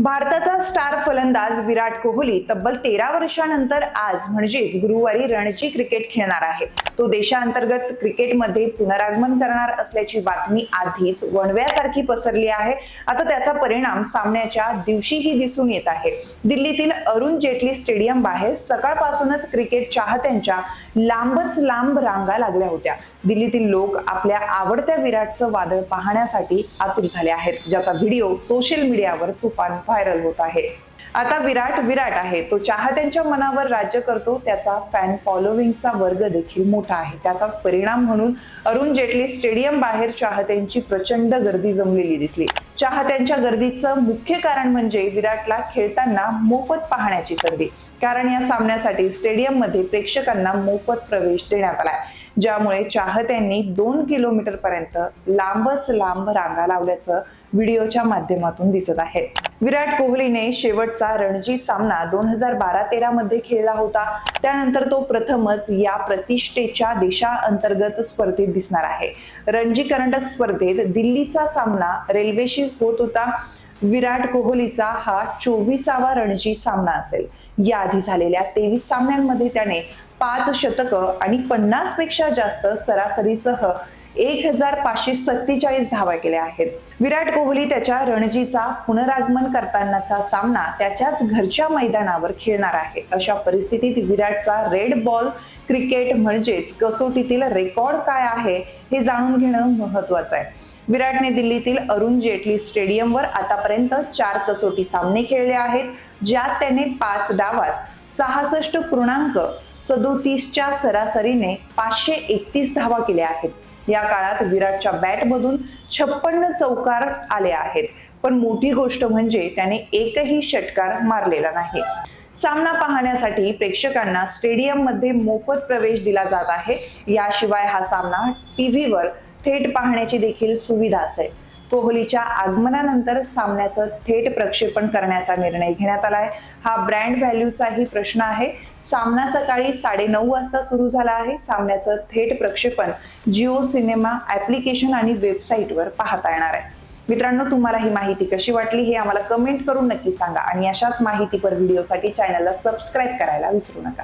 भारताचा स्टार फलंदाज विराट कोहली तब्बल 13 वर्षांनंतर आज म्हणजेच गुरुवारी रणजी क्रिकेट खेळणार आहे। तो देशांतर्गत क्रिकेटमध्ये पुनरागमन करणार असल्याची बातमी आधीच वणव्यासारखी पसरली आहे। आता त्याचा परिणाम सामन्याच्या दिवशीही दिसून येत आहे। दिल्लीतील अरुण जेटली स्टेडियम बाहेर सकाळपासूनच क्रिकेट चाहत्यांच्या लांबच लांब रांगा लागल्या होत्या। दिल्लीतील लोक आपल्या आवडत्या विराटचं वादळ पाहण्यासाठी आतुर झाले आहेत, ज्याचा व्हिडिओ सोशल मीडियावर तुफान व्हायरल होत आहे। आता विराट आहे, तो चाहत्यांच्या मनावर राज्य करतो। त्याचा फॅन फॉलोविंगचा वर्ग देखील मोठा आहे। त्याचाच परिणाम म्हणून अरुण जेटली स्टेडियम बाहेर चाहत्यांची प्रचंड गर्दी जमलेली दिसली। चाहत्यांच्या गर्दीचं मुख्य कारण म्हणजे विराटला खेळताना मोफत पाहण्याची संधी, कारण या सामन्यासाठी स्टेडियम मध्ये प्रेक्षकांना मोफत प्रवेश देण्यात आलाय, ज्यामुळे चाहत्यांनी 2 किलोमीटर पर्यंत लांबच लांब रांगा लावल्याचं व्हिडिओच्या माध्यमातून दिसत आहे। विराट कोहलीने शेवटचा रणजी सामना 2012-13 मध्ये खेळला होता। त्यानंतर तो प्रथमच या प्रतिष्ठेच्या देशांतर्गत स्पर्धेत दिसणार आहे। रणजी करंडक स्पर्धेत दिल्लीचा सामना रेल्वेशी होत होता। विराट कोहलीचा हा 24वा रणजी सामना असेल। याआधी झालेल्या 23 सामन्यांमध्ये त्याने 5 शतकं आणि 50 पेक्षा जास्त सरासरीसह 1547 धावा केल्या आहेत। विराट कोहली त्याच्या रणजीचा पुनरागमन करतानाचा सामना त्याच्याच घरच्या मैदानावर खेळणार आहे। अशा परिस्थितीत विराटचा रेड बॉल क्रिकेट म्हणजेच कसोटीतील रेकॉर्ड काय आहे हे जाणून घेणं महत्त्वाचं आहे। विराटने दिल्लीतील अरुण जेटली स्टेडियमवर आतापर्यंत 4 कसोटी सामने खेळले आहेत, ज्यात त्याने 5 डावात 66.37च्या सरासरीने 531 धावा केल्या आहेत। या काळात विराटच्या बॅटमधून 56 चौकार आले आहेत, पण मोठी गोष्ट म्हणजे त्याने एकही षटकार मारलेला नाही। सामना पाहण्यासाठी प्रेक्षकांना स्टेडियम मध्ये मोफत प्रवेश दिला जात आहे। याशिवाय हा सामना टीव्हीवर थेट पाहण्याची देखील सुविधा असेल। कोहलीच्या आगमनानंतर सामन्याचं थेट प्रक्षेपण करण्याचा निर्णय घेण्यात आलाय। हा ब्रँड व्हॅल्यूचाही प्रश्न आहे। सामना सकाळी 9:30 वाजता सुरू झाला आहे। सामन्याचं थेट प्रक्षेपण जिओ सिनेमा ऍप्लिकेशन आणि वेबसाईटवर पाहता येणार आहे। मित्रांनो, तुम्हाला ही माहिती कशी वाटली हे आम्हाला कमेंट करून नक्की सांगा आणि अशाच माहितीपर व्हिडिओसाठी चॅनलला सबस्क्राईब करायला विसरू नका।